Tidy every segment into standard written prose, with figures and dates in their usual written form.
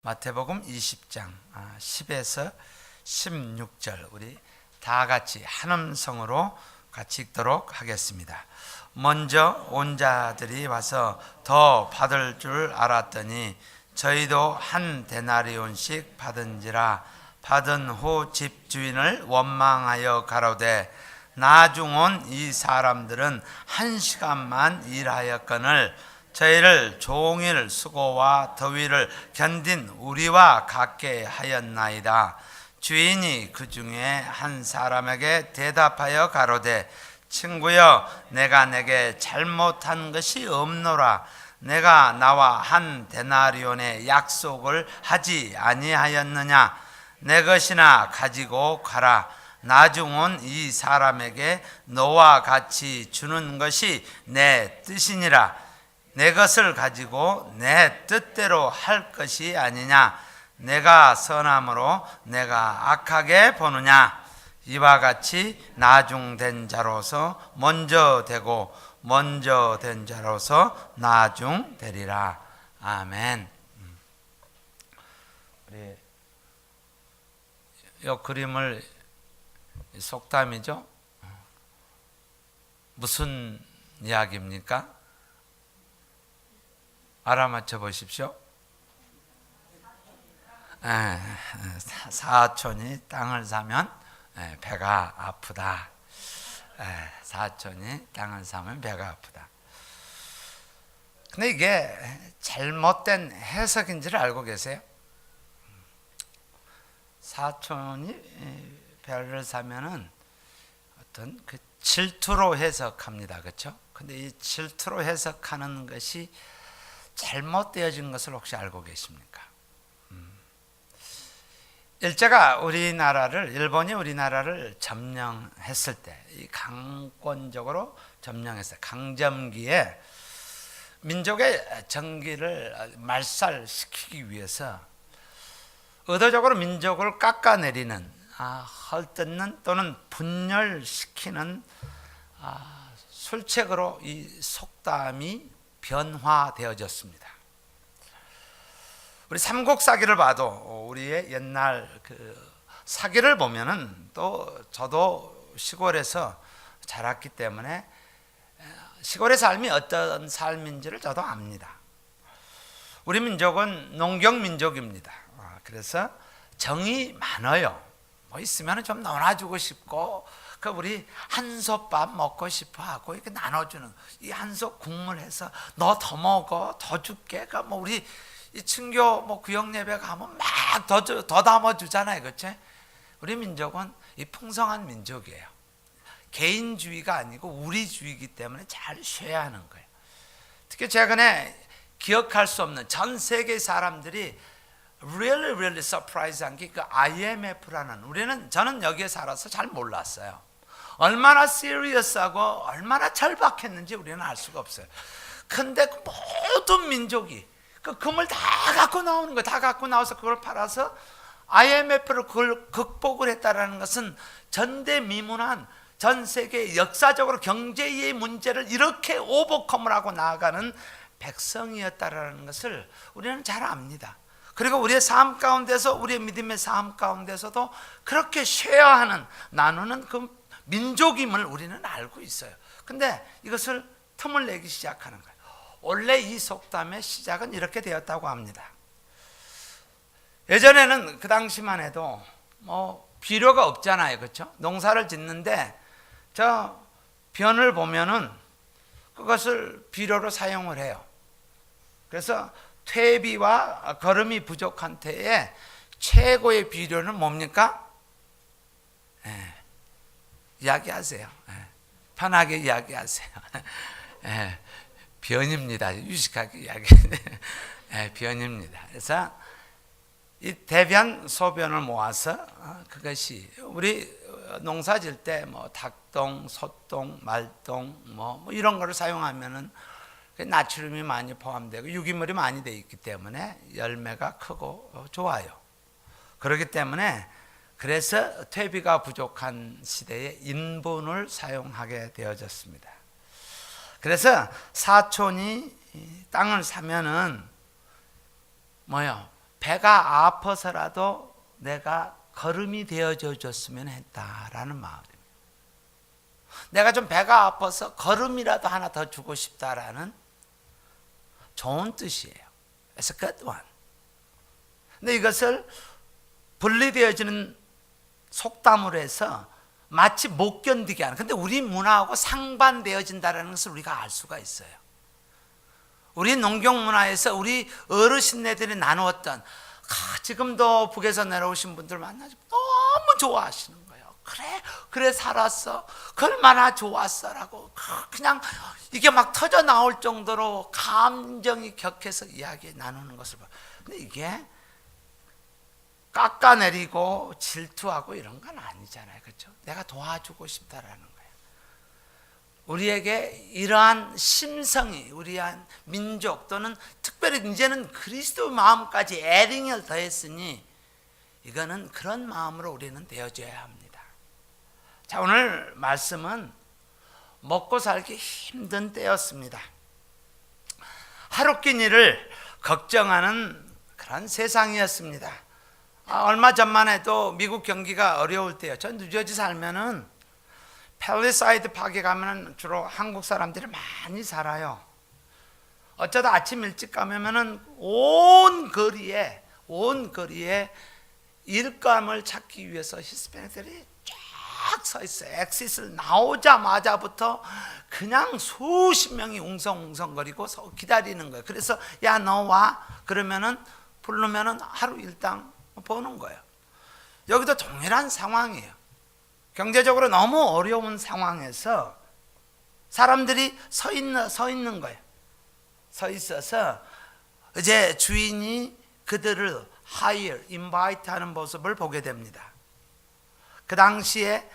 마태복음 20장 10에서 16절 우리 다 같이 한 음성으로 같이 읽도록 하겠습니다. 먼저 온 자들이 와서 더 받을 줄 알았더니 저희도 한 데나리온씩 받은지라. 받은 후 집주인을 원망하여 가로되 나중 온 이 사람들은 1시간만 일하였거늘 저희를 종일 수고와 더위를 견딘 우리와 같게 하였나이다. 주인이 그 중에 한 사람에게 대답하여 가로되 친구여, 내가 내게 잘못한 것이 없노라. 내가 나와 한 데나리온의 약속을 하지 아니하였느냐? 내 것이나 가지고 가라. 나중 온 이 사람에게 너와 같이 주는 것이 내 뜻이니라. 내 것을 가지고 내 뜻대로 할 것이 아니냐? 내가 선함으로 내가 악하게 보느냐? 이와 같이 나중된 자로서 먼저 되고 먼저 된 자로서 나중되리라. 아멘. 우리 이 그림을 속담이죠. 무슨 이야기입니까? 알아맞혀 보십시오. 사촌이 땅을 사면 배가 아프다. 사촌이 땅을 사면 배가 아프다. 근데 이게 잘못된 해석인지를 알고 계세요? 사촌이 배를 사면은 어떤 그 질투로 해석합니다. 그렇죠? 근데 이 질투로 해석하는 것이 잘못되어진 것을 혹시 알고 계십니까? 일본이 우리나라를 점령했을 때, 이 강권적으로 점령했어요. 강점기에 민족의 정기를 말살시키기 위해서 의도적으로 민족을 깎아내리는, 헐뜯는 또는 분열시키는 술책으로 이 속담이 변화되어졌습니다. 우리 삼국 사기를 봐도 우리의 옛날 그 사기를 보면은 또 저도 시골에서 자랐기 때문에 시골의 삶이 어떤 삶인지를 저도 압니다. 우리 민족은 농경 민족입니다. 그래서 정이 많아요. 뭐 있으면 좀 나눠주고 싶고, 그 우리 한솥밥 먹고 싶어 하고 이렇게 나눠주는, 이 한솥 국물 해서 너 더 먹어, 더 줄게. 그 뭐 우리 이 층교 뭐 구역 예배 가면 막 더 담아주잖아요, 그렇죠? 우리 민족은 이 풍성한 민족이에요. 개인주의가 아니고 우리주의이기 때문에 잘 쉬어야 하는 거예요. 특히 최근에 기억할 수 없는 전 세계 사람들이 really surprise한 게 그 IMF라는, 저는 여기에 살아서 잘 몰랐어요. 얼마나 serious하고 얼마나 절박했는지 우리는 알 수가 없어요. 근데 그 모든 민족이 그 금을 다 갖고 나오는 거예요. 다 갖고 나와서 그걸 팔아서 IMF를 그걸 극복을 했다는 것은 전대미문한 전 세계 역사적으로 경제의 문제를 이렇게 오버컴을 하고 나아가는 백성이었다는 것을 우리는 잘 압니다. 그리고 우리의 삶 가운데서, 우리의 믿음의 삶 가운데서도 그렇게 쉐어하는, 나누는 그 민족임을 우리는 알고 있어요. 근데 이것을 틈을 내기 시작하는 거예요. 원래 이 속담의 시작은 이렇게 되었다고 합니다. 예전에는 그 당시만 해도 뭐 비료가 없잖아요, 그렇죠? 농사를 짓는데 저 변을 보면은 그것을 비료로 사용을 해요. 그래서 퇴비와 거름이 부족한 때에 최고의 비료는 뭡니까? 이야기하세요. 편하게 이야기하세요. 변입니다. 유식하게 이야기. 변입니다. 그래서 이 대변, 소변을 모아서 그것이 우리 농사 질 때 뭐 닭똥, 소똥, 말똥 뭐 이런 거를 사용하면은 나트륨이 많이 포함되고 유기물이 많이 되어 있기 때문에 열매가 크고 좋아요. 그렇기 때문에 그래서 퇴비가 부족한 시대에 인분을 사용하게 되어졌습니다. 그래서 사촌이 땅을 사면은 뭐요? 배가 아파서라도 내가 걸음이 되어줘 줬으면 했다라는 마음입니다. 내가 좀 배가 아파서 걸음이라도 하나 더 주고 싶다라는 좋은 뜻이에요. It's a good one. 근데 이것을 분리되어지는 속담으로 해서 마치 못 견디게 하는, 근데 우리 문화하고 상반되어진다는 것을 우리가 알 수가 있어요. 우리 농경 문화에서 우리 어르신네들이 나누었던, 지금도 북에서 내려오신 분들 만나서 너무 좋아하시는 거예요. 그래 살았어, 얼마나 좋았어 라고 그냥 이게 막 터져 나올 정도로 감정이 격해서 이야기 나누는 것을 봐요. 근데 이게 깎아내리고 질투하고 이런 건 아니잖아요. 그렇죠? 내가 도와주고 싶다라는 거예요. 우리에게 이러한 심성이, 우리 한 민족 또는 특별히 이제는 그리스도 마음까지 애링을 더했으니 이거는 그런 마음으로 우리는 되어줘야 합니다. 자, 오늘 말씀은 먹고 살기 힘든 때였습니다. 하루끼 일을 걱정하는 그런 세상이었습니다. 얼마 전만 해도 미국 경기가 어려울 때요. 전 뉴저지 살면은 팰리사이드 파크에 가면은 주로 한국 사람들이 많이 살아요. 어쩌다 아침 일찍 가면은 온 거리에 일감을 찾기 위해서 히스패닉들이 쫙 서 있어요. 엑시스를 나오자마자부터 그냥 수십 명이 웅성웅성거리고 기다리는 거예요. 그래서 야, 너 와. 그러면은 부르면은 하루 일당 보는 거예요. 여기도 동일한 상황이에요. 경제적으로 너무 어려운 상황에서 사람들이 서 있는 거예요. 서 있어서 이제 주인이 그들을 hire, invite 하는 모습을 보게 됩니다. 그 당시에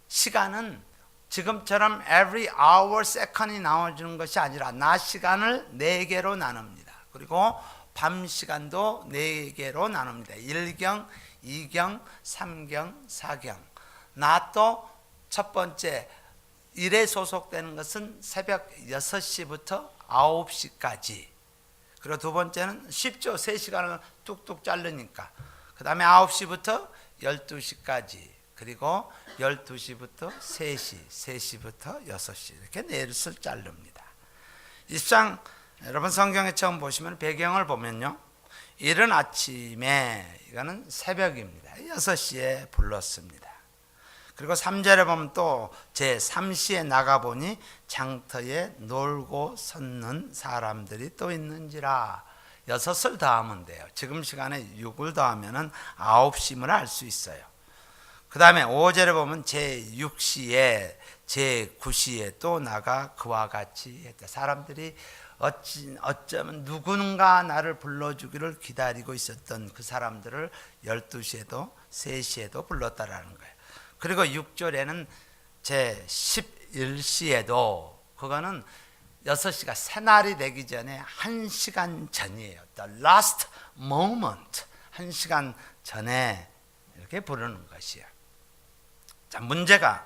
시간은 지금처럼 every hour, second이 나와주는 것이 아니라 낮 시간을 4개로 나눕니다. 그리고 밤 시간도 4개로 나눕니다. 1경, 2경, 3경, 4경. 낮도 첫 번째 일에 소속되는 것은 새벽 6시부터 9시까지. 그리고 두 번째는 쉽죠. 3시간을 뚝뚝 자르니까. 그 다음에 9시부터 12시까지. 그리고 12시부터 3시, 3시부터 6시. 이렇게 4를 자릅니다. 20장 여러분 성경에 처음 보시면 배경을 보면요, 이른 아침에, 이거는 새벽입니다. 6시에 불렀습니다. 그리고 3절에 보면 또 제3시에 나가보니 장터에 놀고 섰는 사람들이 또 있는지라. 6을 더하면 돼요. 지금 시간에 6을 더하면 9시임을 알 수 있어요. 그 다음에 5절에 보면 제6시에 제9시에 또 나가 그와 같이 했다. 사람들이 어쩌면 누군가 나를 불러주기를 기다리고 있었던 그 사람들을 12시에도 3시에도 불렀다라는 거예요. 그리고 6절에는 제11시에도, 그거는 6시가 새날이 되기 전에 1시간 전이에요. The last moment, 1시간 전에 이렇게 부르는 것이에요. 자, 문제가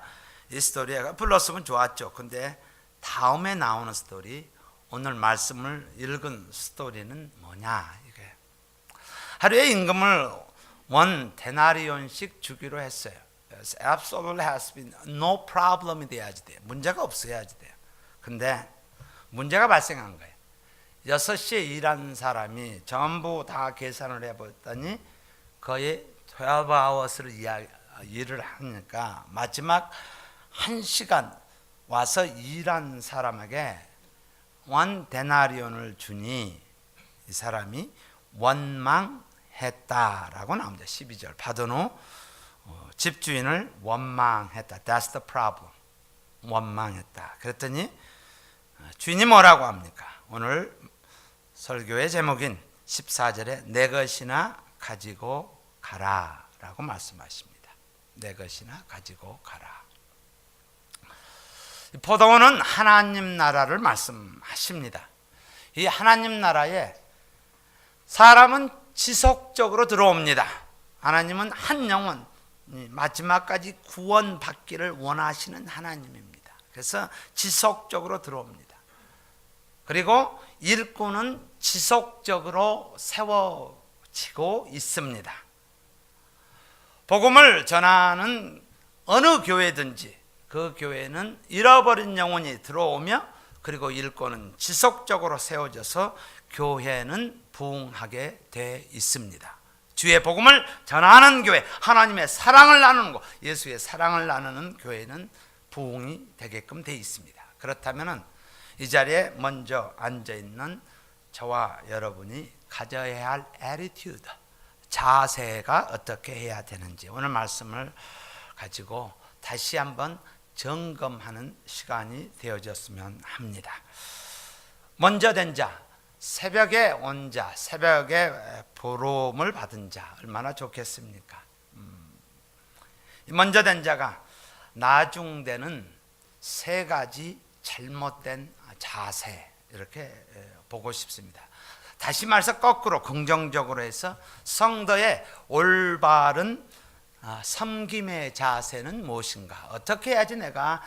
이 스토리가 불렀으면 좋았죠. 근데 다음에 나오는 스토리, 오늘 말씀을 읽은 스토리는 뭐냐, 이게 하루에 임금을 1 데나리온씩 주기로 했어요. Absolutely has been no problem이 돼야지 돼요. 문제가 없어야지 돼요. 근데 문제가 발생한 거예요. 6시에 일하는 사람이 전부 다 계산을 해봤더니 거의 12hours를 일을 하니까 마지막 1시간 와서 일한 사람에게 1 데나리온을 주니 이 사람이 원망했다라고 나옵니다. 12절. 받은 후 집주인을 원망했다. That's the problem. 원망했다. 그랬더니 주인이 뭐라고 합니까? 오늘 설교의 제목인 14절에 내 것이나 가지고 가라 라고 말씀하십니다. 내 것이나 가지고 가라. 포도원은 하나님 나라를 말씀하십니다. 이 하나님 나라에 사람은 지속적으로 들어옵니다. 하나님은 한 영혼 마지막까지 구원받기를 원하시는 하나님입니다. 그래서 지속적으로 들어옵니다. 그리고 일꾼은 지속적으로 가르치고 있습니다. 복음을 전하는 어느 교회든지 그 교회는 잃어버린 영혼이 들어오며 그리고 일꾼은 지속적으로 세워져서 교회는 부흥하게 돼 있습니다. 주의 복음을 전하는 교회, 하나님의 사랑을 나누는 곳, 예수의 사랑을 나누는 교회는 부흥이 되게끔 돼 있습니다. 그렇다면 이 자리에 먼저 앉아있는 저와 여러분이 가져야 할 attitude, 자세가 어떻게 해야 되는지 오늘 말씀을 가지고 다시 한번 점검하는 시간이 되어졌으면 합니다. 먼저 된 자, 새벽에 온 자, 새벽에 부름을 받은 자 얼마나 좋겠습니까? 먼저 된 자가 나중되는 세 가지 잘못된 자세, 이렇게 보고 싶습니다. 다시 말해서 거꾸로 긍정적으로 해서 성도의 올바른 섬김의 자세는 무엇인가? 어떻게 해야지 내가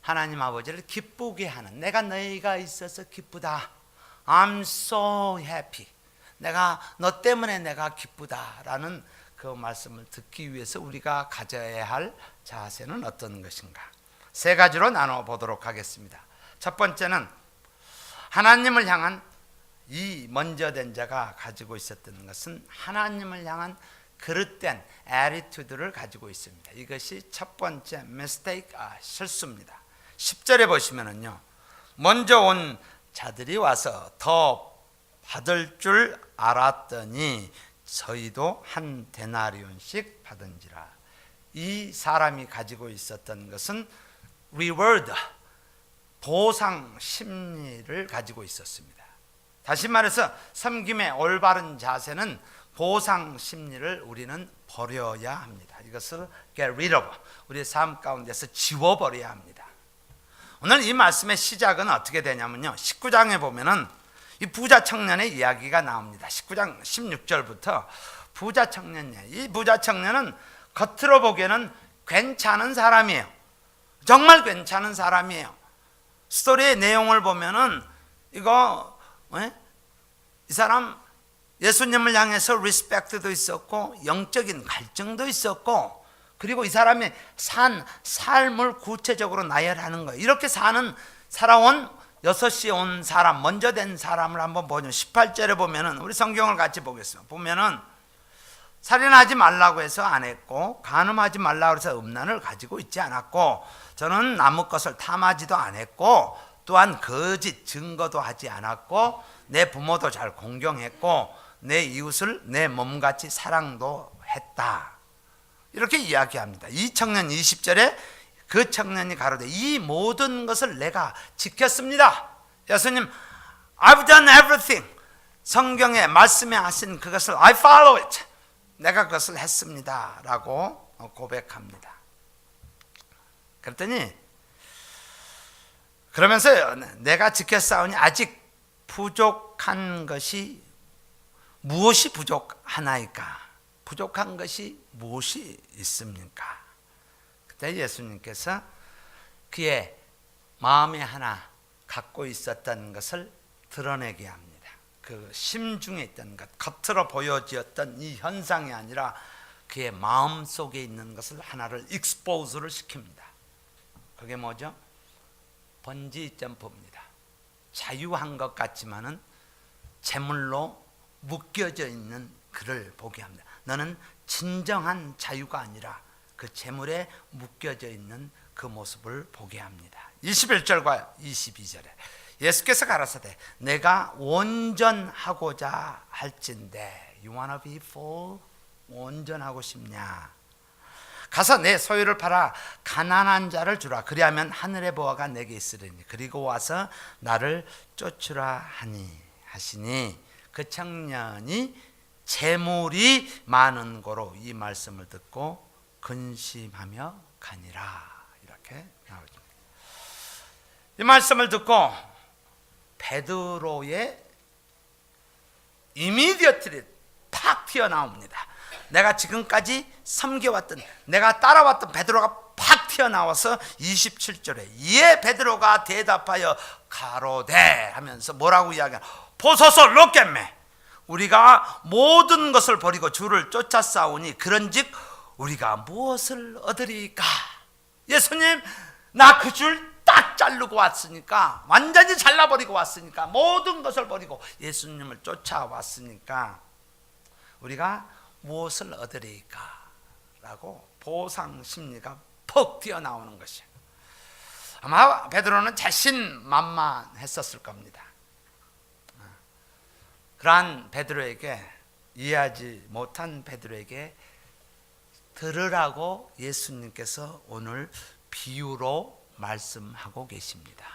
하나님 아버지를 기쁘게 하는, 내가 너희가 있어서 기쁘다, I'm so happy, 내가 너 때문에 내가 기쁘다라는 그 말씀을 듣기 위해서 우리가 가져야 할 자세는 어떤 것인가? 세 가지로 나눠 보도록 하겠습니다. 첫 번째는 하나님을 향한, 이 먼저 된 자가 가지고 있었던 것은 하나님을 향한 그릇된 attitude를 가지고 있습니다. 이것이 첫 번째 mistake, 실수입니다. 10절에 보시면은요, 먼저 온 자들이 와서 더 받을 줄 알았더니 저희도 한 데나리온씩 받은지라. 이 사람이 가지고 있었던 것은 reward, 보상 심리를 가지고 있었습니다. 다시 말해서 섬김의 올바른 자세는 보상 심리를 우리는 버려야 합니다. 이것을 get rid of, 우리의 삶 가운데서 지워버려야 합니다. 오늘 이 말씀의 시작은 어떻게 되냐면요, 19장에 보면은 이 부자 청년의 이야기가 나옵니다. 19장 16절부터 부자 청년이에요. 이 부자 청년은 겉으로 보기에는 괜찮은 사람이에요. 정말 괜찮은 사람이에요. 스토리의 내용을 보면은 이거 이 사람 예수님을 향해서 리스펙트도 있었고 영적인 갈증도 있었고, 그리고 이 사람이 산 삶을 구체적으로 나열하는 거예요. 이렇게 살아온 6시에 온 사람, 먼저 된 사람을 한번 보죠. 18절에 보면은, 우리 성경을 같이 보겠습니다. 보면은 살인하지 말라고 해서 안 했고, 간음하지 말라고 해서 음란을 가지고 있지 않았고, 저는 남의 것을 탐하지도 않았고, 또한 거짓 증거도 하지 않았고, 내 부모도 잘 공경했고, 내 이웃을 내 몸같이 사랑도 했다. 이렇게 이야기합니다. 이 청년 20절에 그 청년이 가로되 이 모든 것을 내가 지켰습니다. 예수님, I've done everything. 성경에 말씀에 하신 그것을 I follow it. 내가 그것을 했습니다 라고 고백합니다. 그랬더니 그러면서 내가 지켰사오니 아직 부족한 것이 무엇이 부족하나이까? 부족한 것이 무엇이 있습니까? 그때 예수님께서 그의 마음에 하나 갖고 있었던 것을 드러내게 합니다. 그 심중에 있던 것, 겉으로 보여지었던 이 현상이 아니라 그의 마음 속에 있는 것을 하나를 익스포즈를 시킵니다. 그게 뭐죠? 번지 점프입니다. 자유한 것 같지만은 재물로 묶여져 있는 그를 보게 합니다. 너는 진정한 자유가 아니라 그 재물에 묶여져 있는 그 모습을 보게 합니다. 21절과 22절에 예수께서 가라사대 내가 온전하고자 할진대, You wanna be full? 온전하고 싶냐? 가서 내 소유를 팔아 가난한 자를 주라. 그리하면 하늘의 보화가 내게 있으리니 그리고 와서 나를 쫓으라 하시니 그 청년이 재물이 많은 고로 이 말씀을 듣고 근심하며 가니라. 이렇게 나오죠. 이 말씀을 듣고 베드로의 이미디어트리 팍 튀어나옵니다. 내가 지금까지 섬겨왔던, 내가 따라왔던 베드로가 팍 튀어나와서 27절에 이에 베드로가 대답하여 가로되 하면서 뭐라고 이야기하냐? 보소서 look at me. 우리가 모든 것을 버리고 주를 쫓아 싸우니 그런즉 우리가 무엇을 얻으리까? 예수님, 나 그 줄 딱 자르고 왔으니까, 완전히 잘라버리고 왔으니까, 모든 것을 버리고 예수님을 쫓아왔으니까 우리가 무엇을 얻으리까? 라고 보상 심리가 퍽 튀어나오는 것이에요. 아마 베드로는 자신만만했었을 겁니다. 그러한 베드로에게, 이해하지 못한 베드로에게 들으라고 예수님께서 오늘 비유로 말씀하고 계십니다.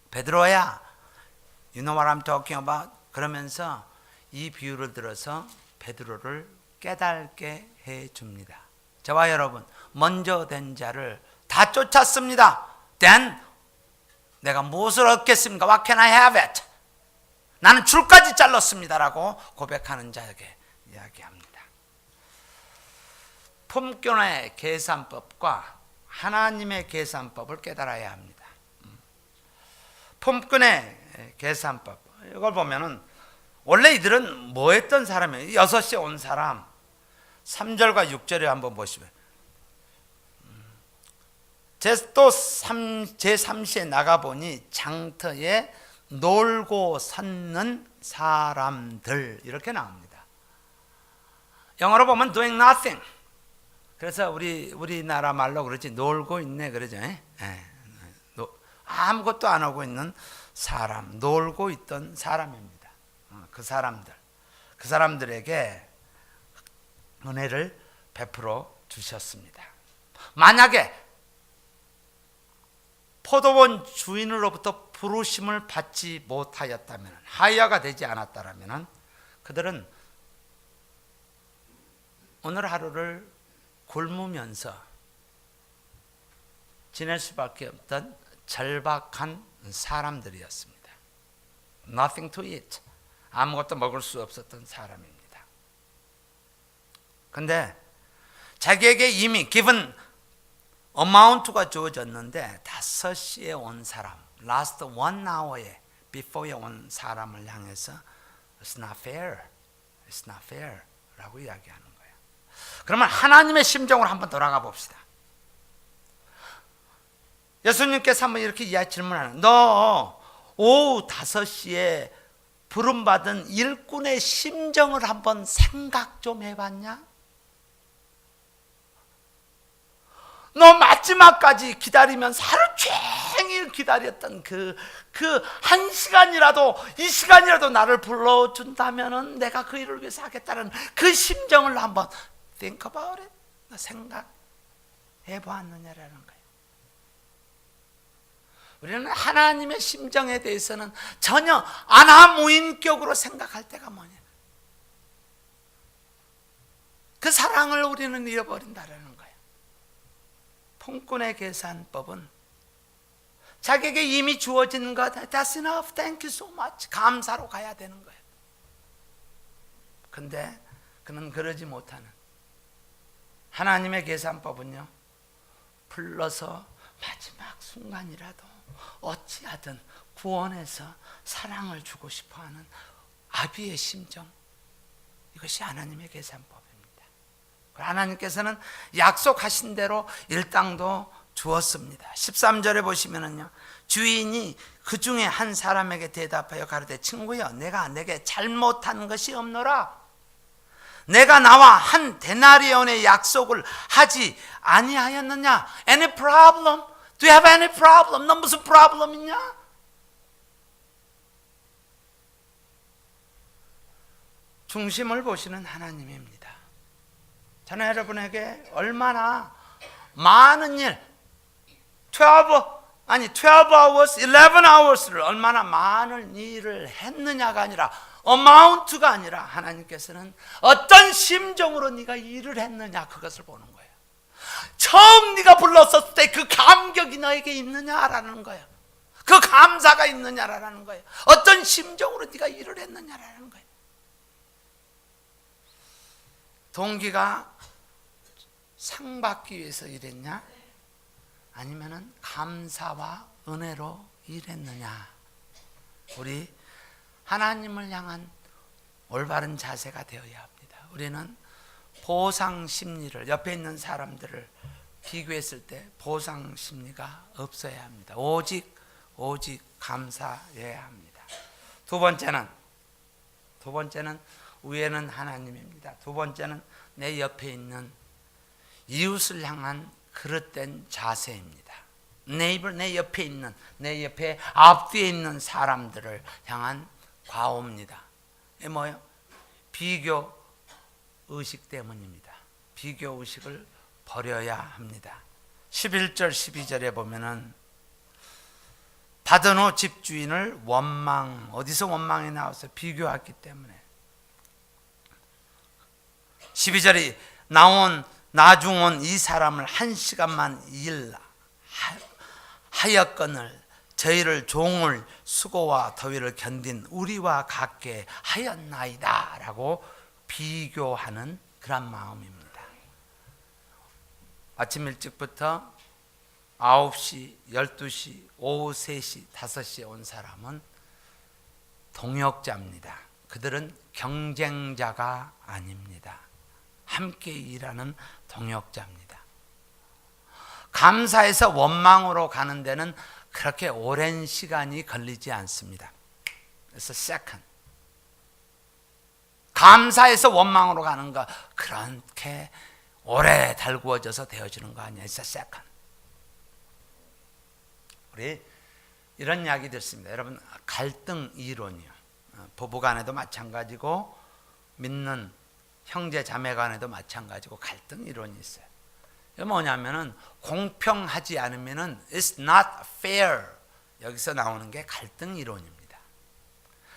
베드로야, you know what I'm talking about? 그러면서 이 비유를 들어서 베드로를 깨닫게 해 줍니다. 저와 여러분, 먼저 된 자를 다 쫓았습니다. Then 내가 무엇을 얻겠습니까? What can I have it? 나는 줄까지 잘랐습니다라고 고백하는 자에게 이야기합니다. 품꾼의 계산법과 하나님의 계산법을 깨달아야 합니다. 품꾼의 계산법, 이걸 보면은 원래 이들은 뭐 했던 사람이에요? 6시에 온 사람, 3절과 6절에 한번 보시면, 또 제3시에 나가보니 장터에 놀고 섰는 사람들, 이렇게 나옵니다. 영어로 보면 doing nothing. 그래서 우리나라 말로 그러지, 놀고 있네 그러죠. 아무것도 안 하고 있는 사람, 놀고 있던 사람입니다. 그 사람들에게 은혜를 베풀어 주셨습니다. 만약에 포도원 주인으로부터 부르심을 받지 못하였다면, 하야가 되지 않았다면 그들은 오늘 하루를 굶으면서 지낼 수밖에 없던 절박한 사람들이었습니다. Nothing to eat. 아무것도 먹을 수 없었던 사람입니다. 그런데 자기에게 이미 given amount가 주어졌는데 5시에 온 사람, last 1 hour에 before에 온 사람을 향해서 It's not fair, it's not fair 라고 이야기하는 거예요. 그러면 하나님의 심정으로 한번 돌아가 봅시다. 예수님께서 한번 이렇게 질문하는, 너 오후 5시에 부름받은 일꾼의 심정을 한번 생각 좀 해봤냐? 너 마지막까지 기다리면서 하루 종일 기다렸던 그 1시간이라도 2시간이라도 나를 불러준다면 내가 그 일을 위해서 하겠다는 그 심정을 한번 think about it. 생각해 보았느냐라는 거예요. 우리는 하나님의 심정에 대해서는 전혀 안하무인격으로 생각할 때가 뭐냐, 그 사랑을 우리는 잃어버린다라는 거예요. 품꾼의 계산법은 자기에게 이미 주어진 것, that's enough, thank you so much, 감사로 가야 되는 거예요. 근데 그는 그러지 못하는 하나님의 계산법은요, 불러서 마지막 순간이라도 어찌하든 구원해서 사랑을 주고 싶어하는 아비의 심정, 이것이 하나님의 계산법입니다. 하나님께서는 약속하신 대로 일당도 주었습니다. 13절에 보시면은요, 주인이 그 중에 한 사람에게 대답하여 가로되, 친구여, 내가 내게 잘못한 것이 없노라. 내가 나와 한 데나리온의 약속을 하지 아니하였느냐? Any problem? Do you have any problem? 너 무슨 problem 있냐? 중심을 보시는 하나님입니다. 저는 여러분에게 얼마나 많은 일, 12 hours, 11 hours를 얼마나 많은 일을 했느냐가 아니라, amount가 아니라 하나님께서는 어떤 심정으로 네가 일을 했느냐, 그것을 보는 거예요. 처음 네가 불렀을 때 그 감격이 너에게 있느냐라는 거예요. 그 감사가 있느냐라는 거예요. 어떤 심정으로 네가 일을 했느냐라는 거예요. 동기가 상 받기 위해서 일했냐? 아니면은 감사와 은혜로 일했느냐? 우리 하나님을 향한 올바른 자세가 되어야 합니다. 우리는 보상 심리를, 옆에 있는 사람들을 비교했을 때 보상 심리가 없어야 합니다. 오직 감사해야 합니다. 두 번째는 위에는 하나님입니다. 두 번째는 내 옆에 있는 이웃을 향한 그릇된 자세입니다. 내 옆에 있는, 내 옆에 앞뒤에 있는 사람들을 향한 과오입니다. 이게 뭐예요? 비교 의식 때문입니다. 비교 의식을 버려야 합니다. 11절 12절에 보면은 받은 후 집주인을 어디서 원망이 나와서 비교했기 때문에 12절이 나중 온 이 사람을 1시간만 일하였거늘 저희를 종을 수고와 더위를 견딘 우리와 같게 하였나이다 라고 비교하는 그런 마음입니다. 아침 일찍부터 9시, 12시, 오후 3시, 5시에 온 사람은 동역자입니다. 그들은 경쟁자가 아닙니다. 함께 일하는 동역자입니다. 감사해서 원망으로 가는 데는 그렇게 오랜 시간이 걸리지 않습니다. 그래서 second. 감사해서 원망으로 가는 거 그렇게 오래 달구어져서 되어지는 거 아니에요. It's a second. 우리 이런 이야기 듣습니다. 여러분, 갈등 이론이요. 부부 간에도 마찬가지고 믿는 형제 자매 간에도 마찬가지고 갈등 이론이 있어요. 이게 뭐냐면은 공평하지 않으면은 it's not fair. 여기서 나오는 게 갈등 이론입니다.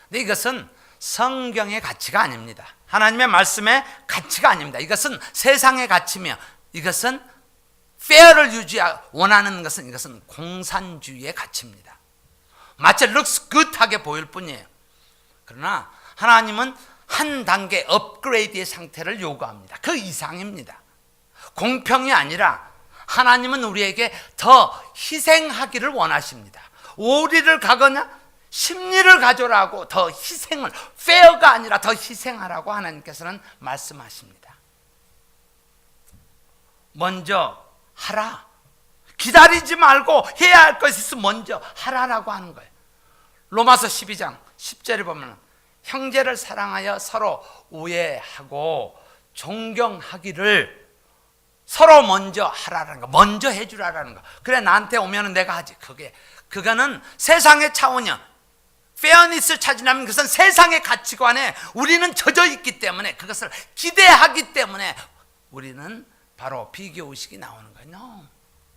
근데 이것은 성경의 가치가 아닙니다. 하나님의 말씀의 가치가 아닙니다. 이것은 세상의 가치며 이것은 fair를 원하는 것은 이것은 공산주의의 가치입니다. 마치 looks good하게 보일 뿐이에요. 그러나 하나님은 한 단계 업그레이드의 상태를 요구합니다. 그 이상입니다. 공평이 아니라 하나님은 우리에게 더 희생하기를 원하십니다. 오리를 가거나 심리를 가져라고 더 희생을, 페어가 아니라 더 희생하라고 하나님께서는 말씀하십니다. 먼저 하라. 기다리지 말고 해야 할 것이 있으면 먼저 하라라고 하는 거예요. 로마서 12장 10절에 보면 형제를 사랑하여 서로 우애하고 존경하기를 서로 먼저 하라라는 거, 먼저 해주라라는 거. 그래 나한테 오면은 내가 하지. 그거는 세상의 차원이야. 페어니스를 찾으려면 그것은 세상의 가치관에 우리는 젖어 있기 때문에 그것을 기대하기 때문에 우리는 바로 비교의식이 나오는 거예요. No.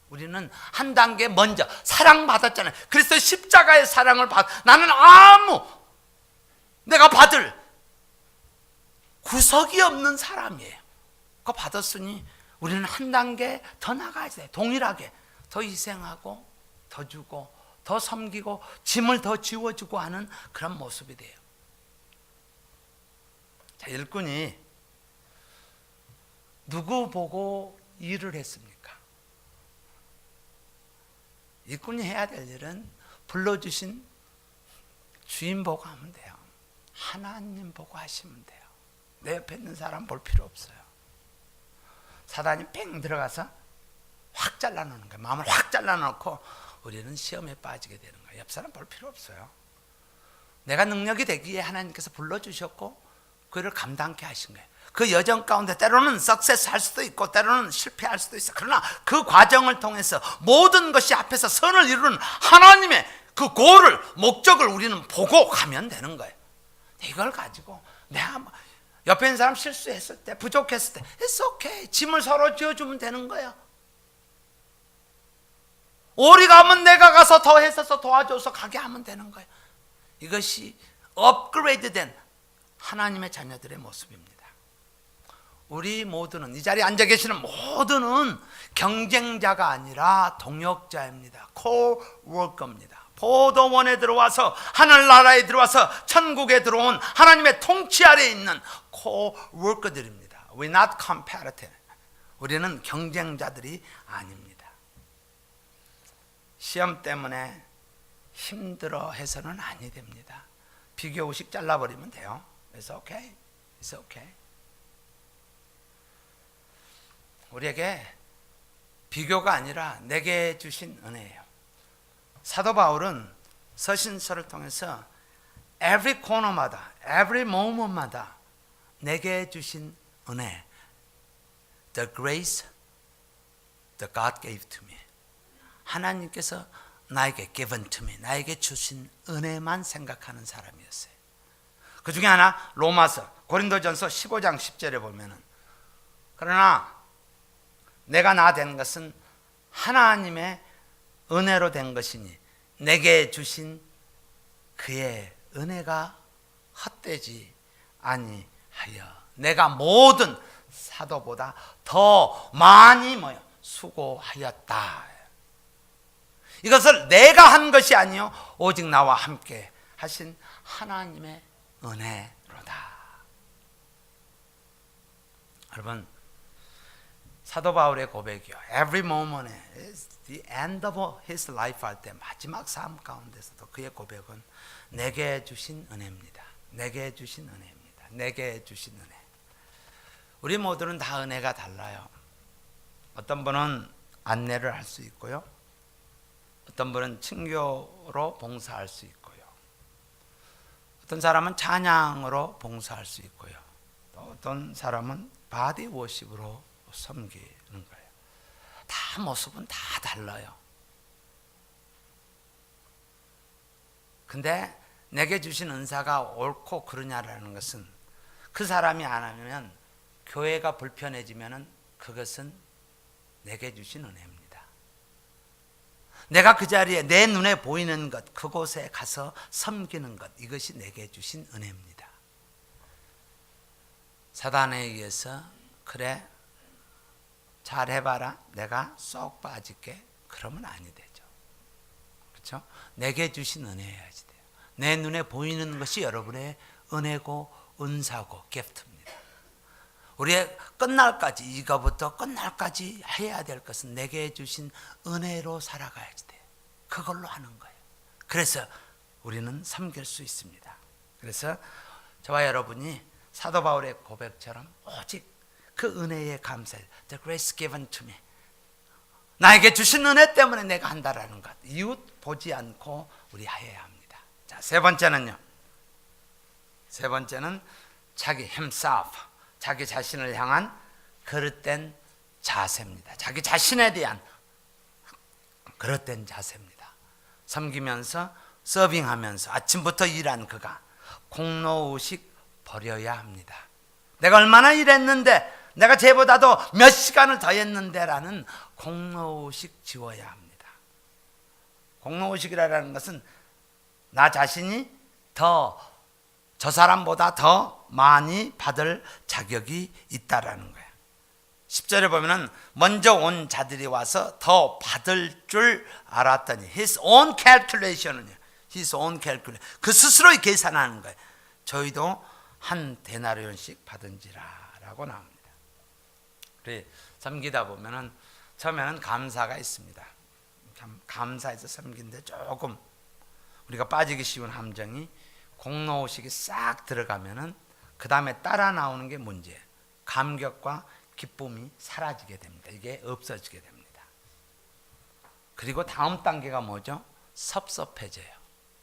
우리는 한 단계 먼저 사랑받았잖아요. 그래서 십자가의 사랑을 나는 내가 받을 구석이 없는 사람이에요. 그거 받았으니 우리는 한 단계 더 나가야 돼. 동일하게 더 희생하고 더 주고 더 섬기고 짐을 더 지워주고 하는 그런 모습이 돼요. 자, 일꾼이 누구 보고 일을 했습니까? 일꾼이 해야 될 일은 불러주신 주인 보고 하면 돼요. 하나님 보고 하시면 돼요. 내 옆에 있는 사람 볼 필요 없어요. 사단이 뺑 들어가서 확 잘라놓는 거예요. 마음을 확 잘라놓고 우리는 시험에 빠지게 되는 거예요. 옆 사람 볼 필요 없어요. 내가 능력이 되기에 하나님께서 불러주셨고 그를 감당케 하신 거예요. 그 여정 가운데 때로는 석세스 할 수도 있고 때로는 실패할 수도 있어요. 그러나 그 과정을 통해서 모든 것이 앞에서 선을 이루는 하나님의 그 골을, 목적을 우리는 보고 가면 되는 거예요. 이걸 가지고 내가 옆에 있는 사람 실수했을 때, 부족했을 때 It's okay. 짐을 서로 지어주면 되는 거예요. 오리 가면 내가 가서 더 해서 도와줘서 가게 하면 되는 거예요. 이것이 업그레이드된 하나님의 자녀들의 모습입니다. 우리 모두는, 이 자리에 앉아 계시는 모두는 경쟁자가 아니라 동역자입니다. 코워커입니다. 포도원에 들어와서, 하늘나라에 들어와서 천국에 들어온 하나님의 통치 아래에 있는 코워커들입니다. We're not competitive. 우리는 경쟁자들이 아닙니다. 시험 때문에 힘들어 해서는 아니 됩니다. 비교의식 잘라버리면 돼요. It's okay. It's okay. 우리에게 비교가 아니라 내게 주신 은혜예요. 사도 바울은 서신서를 통해서 every corner마다, every moment마다 내게 주신 은혜, the grace that God gave to me, 하나님께서 나에게 given to me, 나에게 주신 은혜만 생각하는 사람이었어요. 그 중에 하나 로마서, 고린도전서 15장 10절에 보면은 그러나 내가 나 된 것은 하나님의 은혜로 된 것이니 내게 주신 그의 은혜가 헛되지 아니하여 내가 모든 사도보다 더 많이 수고하였다. 이것을 내가 한 것이 아니요 오직 나와 함께 하신 하나님의 은혜로다. 여러분, 사도 바울의 고백이요, every moment is the end of his life 할 때 마지막 삶 가운데서도 그의 고백은 내게 주신 은혜입니다. 내게 주신 은혜입니다. 내게 주신 은혜. 우리 모두는 다 은혜가 달라요. 어떤 분은 안내를 할 수 있고요, 어떤 분은 친교로 봉사할 수 있고요, 어떤 사람은 찬양으로 봉사할 수 있고요, 또 어떤 사람은 바디 워십으로 섬기는 거예요. 다 모습은 다 달라요. 근데 내게 주신 은사가 옳고 그르냐라는 것은 그 사람이 안 하면, 교회가 불편해지면 그것은 내게 주신 은혜입니다. 내가 그 자리에 내 눈에 보이는 것, 그곳에 가서 섬기는 것, 이것이 내게 주신 은혜입니다. 사단에 의해서 그래 잘해봐라, 내가 쏙 빠질게, 그러면 아니 되죠. 그렇죠? 내게 주신 은혜여야지 돼요. 내 눈에 보이는 것이 여러분의 은혜고 은사고 기프트입니다. 우리의 끝날까지, 이거부터 끝날까지 해야 될 것은 내게 주신 은혜로 살아가야지 돼요. 그걸로 하는 거예요. 그래서 우리는 섬길 수 있습니다. 그래서 저와 여러분이 사도 바울의 고백처럼 오직 그 은혜에 감사해, the grace given to me, 나에게 주신 은혜 때문에 내가 한다라는 것, 이웃 보지 않고 우리 해야 합니다. 자, 세 번째는요, 세 번째는 자기 himself, 자기 자신을 향한 그릇된 자세입니다. 자기 자신에 대한 그릇된 자세입니다. 섬기면서, 서빙하면서 아침부터 일한 그가 공로의식 버려야 합니다. 내가 얼마나 일했는데, 내가 쟤보다도 몇 시간을 더 했는데라는 공로의식 지워야 합니다. 공로의식이라는 것은 나 자신이 저 사람보다 더 많이 받을 자격이 있다라는 거예요. 10절에 보면은 먼저 온 자들이 와서 더 받을 줄 알았더니, his own calculation은요, his own calculation, 그 스스로 계산하는 거예요. 저희도 한 데나리온씩 받은지라라고 나옵니다. 우리 섬기다 보면은 처음에는 감사가 있습니다. 감사해서 섬기는데 조금 우리가 빠지기 쉬운 함정이, 공로의식이 싹 들어가면은 그 다음에 따라 나오는 게 문제예요. 감격과 기쁨이 사라지게 됩니다. 이게 없어지게 됩니다. 그리고 다음 단계가 뭐죠? 섭섭해져요.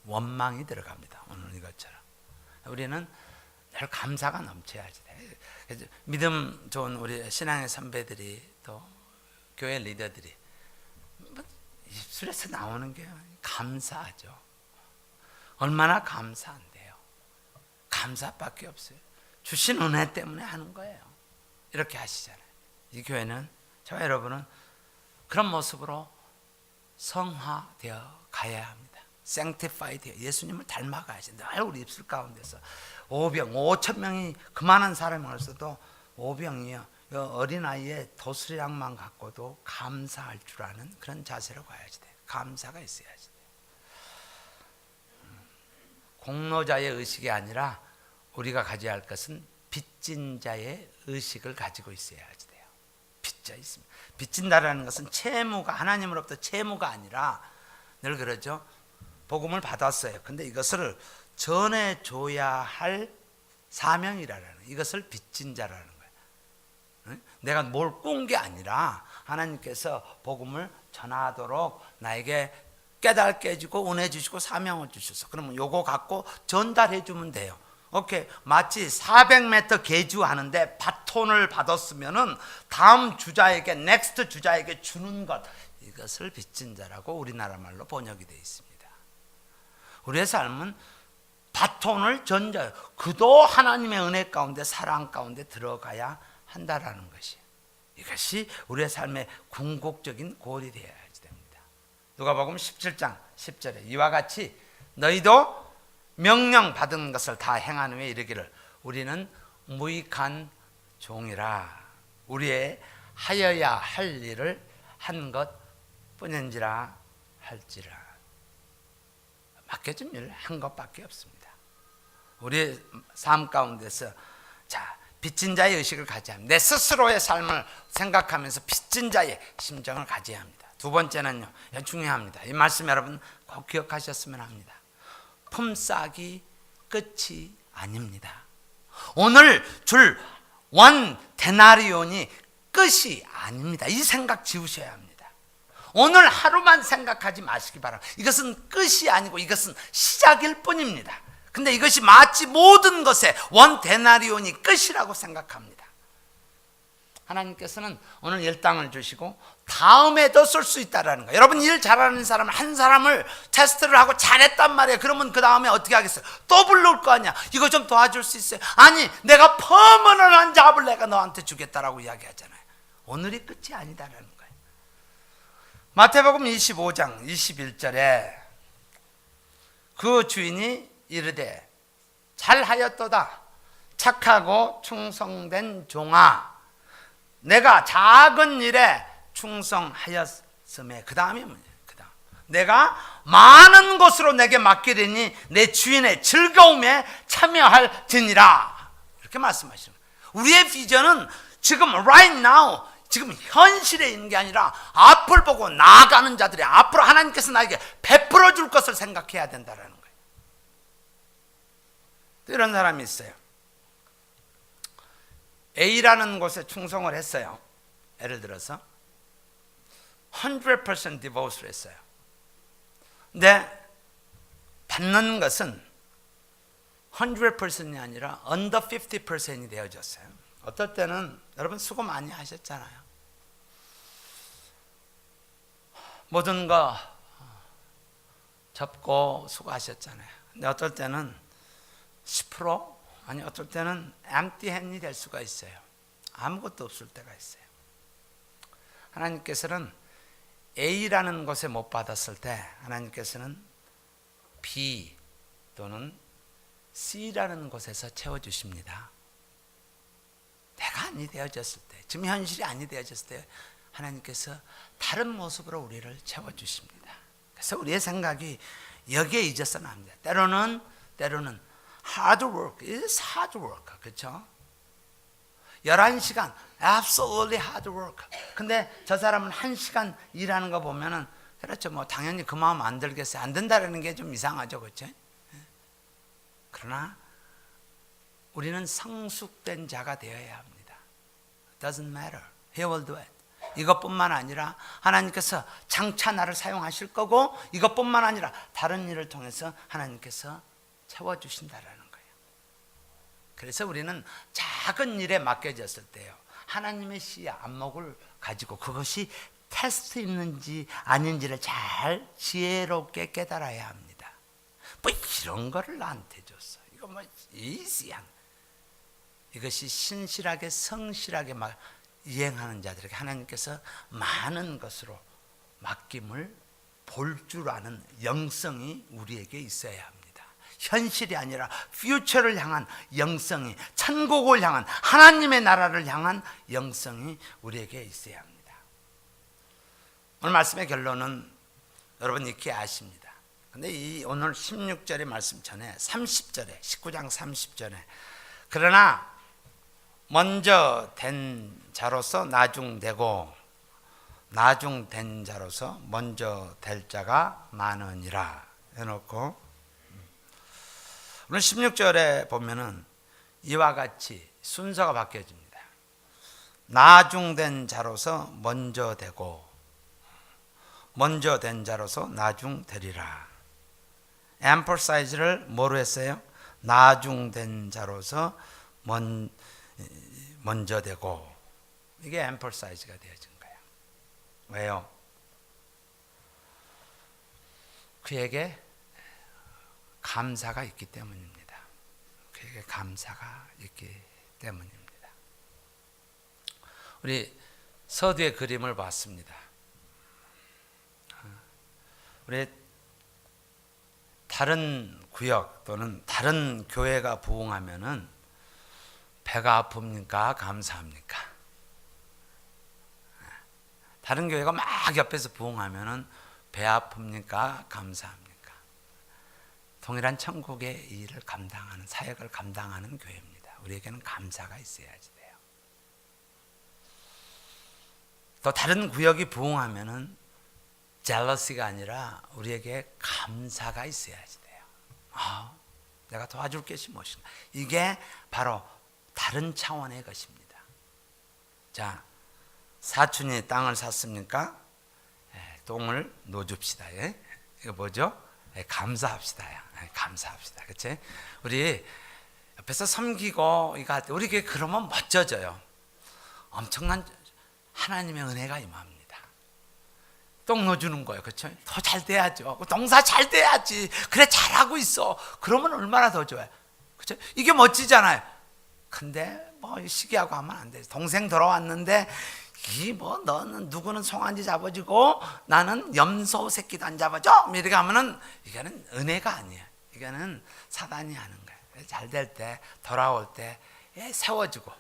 원망이 들어갑니다. 오늘 이것처럼. 우리는 늘 감사가 넘쳐야지 돼. 믿음 좋은 우리 신앙의 선배들이, 또 교회 리더들이 입술에서 나오는 게 감사하죠. 얼마나 감사한데요. 감사밖에 없어요. 주신 은혜 때문에 하는 거예요. 이렇게 하시잖아요. 이 교회는, 저와 여러분은 그런 모습으로 성화되어 가야 합니다. sanctify 되어 예수님을 닮아가야지. 늘 우리 입술 가운데서 오병 5,000명이 그만한 사람이 없어도 오병이요, 어린아이의 도수량만 갖고도 감사할 줄 아는 그런 자세로 가야지 돼요. 감사가 있어야지 돼요. 공로자의 의식이 아니라 우리가 가져야 할 것은 빚진 자의 의식을 가지고 있어야지 돼요. 빚져 있습니다. 빚진다라는 것은 채무가, 하나님으로부터 채무가 아니라, 늘 그러죠, 복음을 받았어요. 근데 이것을 전해줘야 할 사명이라는 거예요. 이것을 빚진 자라는 거예요. 내가 뭘 꾼 게 아니라 하나님께서 복음을 전하도록 나에게 깨닫게 해주고 은혜 주시고 사명을 주셔서 그러면 요거 갖고 전달해 주면 돼요. 오케이. 마치 400m 계주하는데 바톤을 받았으면은 다음 주자에게 넥스트 주자에게 주는 것, 이것을 빚진 자라고 우리나라 말로 번역이 되어 있습니다. 우리의 삶은 바톤을 전자요. 그도 하나님의 은혜 가운데 사랑 가운데 들어가야 한다라는 것이, 이것이 우리의 삶의 궁극적인 골이 되어야 됩니다. 누가복음 17장 10절에 이와 같이 너희도 명령 받은 것을 다 행한 후에 이르기를 우리는 무익한 종이라, 우리의 하여야 할 일을 한 것 뿐인지라 할지라. 맡겨준 일을 한 것밖에 없습니다. 우리의 삶 가운데서 빚진 자의 의식을 가져야 합니다. 내 스스로의 삶을 생각하면서 빚진 자의 심정을 가져야 합니다. 두 번째는요, 중요합니다. 이 말씀 여러분 꼭 기억하셨으면 합니다. 품삯이 끝이 아닙니다. 오늘 줄 원 데나리온이 끝이 아닙니다. 이 생각 지우셔야 합니다. 오늘 하루만 생각하지 마시기 바랍니다. 이것은 끝이 아니고 이것은 시작일 뿐입니다. 근데 이것이 마치 모든 것의 원 데나리온이 끝이라고 생각합니다. 하나님께서는 오늘 일당을 주시고 다음에 더 쓸 수 있다는 거예요. 여러분 일 잘하는 사람 한 사람을 테스트를 하고 잘했단 말이에요. 그러면 그 다음에 어떻게 하겠어요? 또 불러올 거 아니야. 이거 좀 도와줄 수 있어요? 아니, 내가 퍼머넌한 잡을 내가 너한테 주겠다라고 이야기하잖아요. 오늘이 끝이 아니다라는 거예요. 마태복음 25장 21절에 그 주인이 이르되 잘하였도다 착하고 충성된 종아, 내가 작은 일에 충성하였음에, 그 다음이 뭐냐? 그다음 내가 많은 것으로 내게 맡기리니 내 주인의 즐거움에 참여할지니라, 이렇게 말씀하시는 거예요. 우리의 비전은 지금 right now, 지금 현실에 있는 게 아니라 앞을 보고 나아가는 자들이 앞으로 하나님께서 나에게 베풀어 줄 것을 생각해야 된다는 거예요. 이런 사람이 있어요. A라는 곳에 충성을 했어요. 예를 들어서 100% 디보스를 했어요. 근데 받는 것은 100%이 아니라 under 50%이 되어졌어요. 어떨 때는 여러분 수고 많이 하셨잖아요. 모든 거 접고 수고하셨잖아요. 근데 어떨 때는 10%? 아니 어떨 때는 empty hand이 될 수가 있어요. 아무것도 없을 때가 있어요. 하나님께서는 A라는 곳에 못 받았을 때 하나님께서는 B 또는 C라는 곳에서 채워주십니다. 내가 아니 되어졌을 때, 지금 현실이 아니 되어졌을 때 하나님께서 다른 모습으로 우리를 채워주십니다. 그래서 우리의 생각이 여기에 잊어서는 안 됩니다. 때로는 hard work, it's hard work, 그렇죠? 11시간, absolutely hard work. 근데 저 사람은 1시간 일하는 거 보면은, 그렇죠, 뭐 당연히 그 마음 안 들겠어요. 안 된다는 게 좀 이상하죠, 그렇죠? 그러나 우리는 성숙된 자가 되어야 합니다. It doesn't matter, He will do it. 이것뿐만 아니라 하나님께서 장차 나를 사용하실 거고, 이것뿐만 아니라 다른 일을 통해서 하나님께서 채워주신다라는 거예요. 그래서 우리는 작은 일에 맡겨졌을 때요, 하나님의 시야, 안목을 가지고 그것이 테스트 있는지 아닌지를 잘 지혜롭게 깨달아야 합니다. 뭐 이런 거를 나한테 줬어, 이거 뭐 이지한, 이것이 신실하게 성실하게 막 이행하는 자들에게 하나님께서 많은 것으로 맡김을 볼 줄 아는 영성이 우리에게 있어야 합니다. 현실이 아니라 퓨처를 향한 영성이, 천국을 향한, 하나님의 나라를 향한 영성이 우리에게 있어야 합니다. 오늘 말씀의 결론은 여러분 익히 아십니다. 근데 이 오늘 16절의 말씀 전에 30절에, 19장 30절에 그러나 먼저 된 자로서 나중되고 나중된 자로서 먼저 될 자가 많으니라 해놓고, 오늘 16절에 보면은 이와 같이 순서가 바뀌어집니다. 나중된 자로서 먼저 되고 먼저 된 자로서 나중되리라. emphasize를 뭐로 했어요? 나중된 자로서 먼저 되고, 이게 emphasize가 되어진 거예요. 왜요? 그에게 감사가 있기 때문입니다. 그에게 감사가 있기 때문입니다. 우리 서두의 그림을 봤습니다. 우리 다른 구역 또는 다른 교회가 부흥하면은 배가 아픕니까? 감사합니까? 다른 교회가 막 옆에서 부흥하면은 배 아픕니까? 감사합니까? 동일한 천국의 일을 감당하는, 사역을 감당하는 교회입니다. 우리에게는 감사가 있어야지 돼요. 또 다른 구역이 부흥하면은 젤러시가 아니라 우리에게 감사가 있어야지 돼요. 내가 도와줄 것이 무엇인가. 이게 바로 다른 차원의 것입니다. 자, 사촌이 땅을 샀습니까? 똥을 놓줍시다. 예? 이거 뭐죠? 감사합시다. 감사합시다. 그치? 우리 옆에서 섬기고 이거 할 때 우리 그러면 멋져져요. 엄청난 하나님의 은혜가 임합니다. 똥 넣어주는 거예요. 그렇죠? 더 잘 돼야죠. 농사 잘 돼야지. 그래, 잘하고 있어. 그러면 얼마나 더 좋아요. 그렇죠? 이게 멋지잖아요. 근데 시기하고 하면 안 돼. 동생 돌아왔는데 너는 누구는 송아지 잡아주고 나는 염소 새끼도 안 잡아줘. 이렇게 하면은 이거는 은혜가 아니에요. 이거는 사단이 하는 거예요. 잘 될 때, 돌아올 때 세워주고,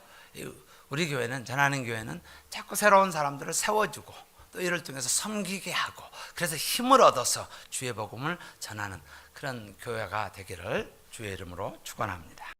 우리 교회는, 전하는 교회는 자꾸 새로운 사람들을 세워주고 또 이를 통해서 섬기게 하고, 그래서 힘을 얻어서 주의 복음을 전하는 그런 교회가 되기를 주의 이름으로 축원합니다.